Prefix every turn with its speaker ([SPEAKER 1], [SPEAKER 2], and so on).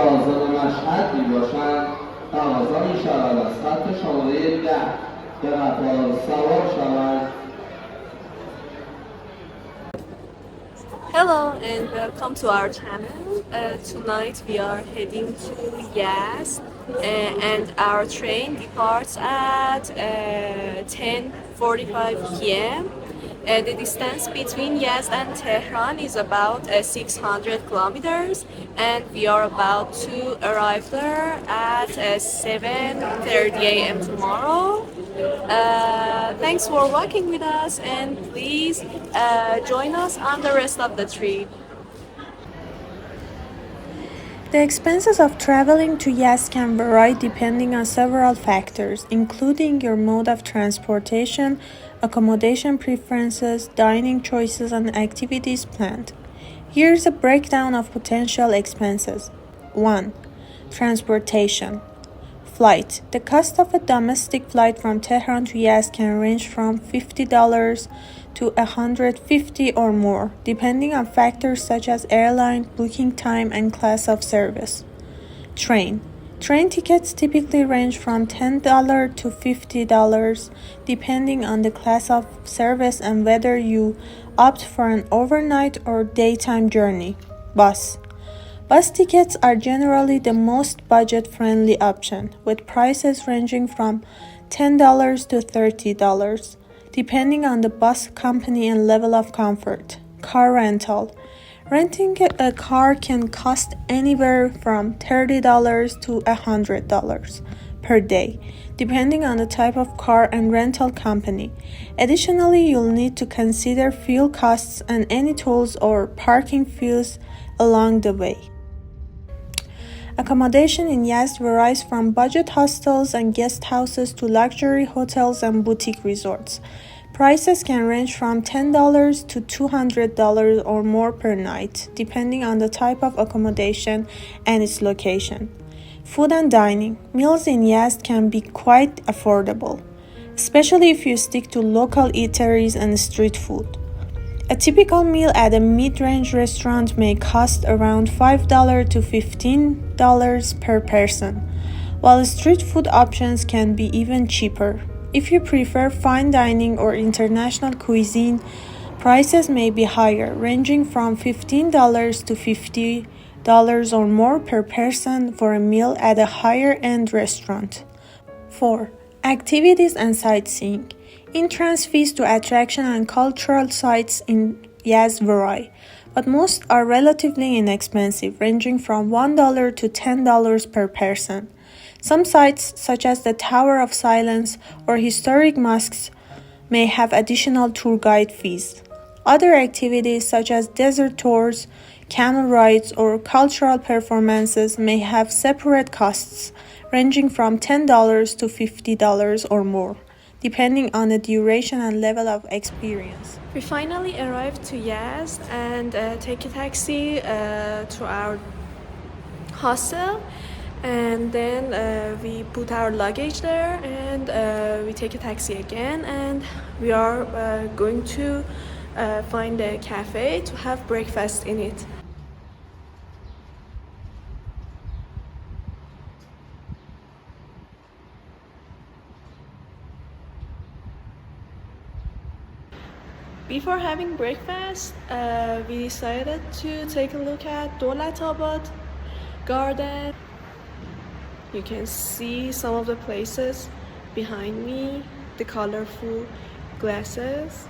[SPEAKER 1] آذان مشهد میباشند تقاضا میشود از خط شماره 10 به قطار سوار شوند.
[SPEAKER 2] Hello and welcome to our channel. Tonight we are heading to Yazd and our train departs at 10:45 p.m. The distance between Yazd and Tehran is about 600 kilometers and we are about to arrive there at 7:30 a.m. tomorrow. Thanks for walking with us and please join us on the rest of the trip.
[SPEAKER 3] The expenses of traveling to Yazd can vary depending on several factors, including your mode of transportation, accommodation preferences, dining choices, and activities planned. Here's a breakdown of potential expenses. 1. Transportation. Flight. The cost of a domestic flight from Tehran to Yazd can range from $50 to $150 or more, depending on factors such as airline, booking time, and class of service. Train. Train tickets typically range from $10 to $50, depending on the class of service and whether you opt for an overnight or daytime journey. Bus. Bus tickets are generally the most budget-friendly option, with prices ranging from $10 to $30, depending on the bus company and level of comfort. Car rental. Renting a car can cost anywhere from $30 to $100 per day, depending on the type of car and rental company. Additionally, you'll need to consider fuel costs and any tolls or parking fees along the way. Accommodation in Yazd varies from budget hostels and guest houses to luxury hotels and boutique resorts. Prices can range from $10 to $200 or more per night, depending on the type of accommodation and its location. Food and dining. Meals in Yazd can be quite affordable, especially if you stick to local eateries and street food. A typical meal at a mid-range restaurant may cost around $5 to $15 per person, while street food options can be even cheaper. If you prefer fine dining or international cuisine, prices may be higher, ranging from $15 to $50 or more per person for a meal at a higher-end restaurant. 4. Activities and sightseeing. Entrance fees to attraction and cultural sites in Yazd vary, but most are relatively inexpensive, ranging from $1 to $10 per person. Some sites, such as the Tower of Silence or historic mosques, may have additional tour guide fees. Other activities, such as desert tours, camel rides, or cultural performances, may have separate costs, ranging from $10 to $50 or more, depending on the duration and level of experience.
[SPEAKER 2] We finally arrived to Yazd and take a taxi to our hostel, and then we put our luggage there and we take a taxi again, and we are going to find a cafe to have breakfast in it. Before having breakfast, we decided to take a look at Dolatabad garden. You can see some of the places behind me, the colorful glasses.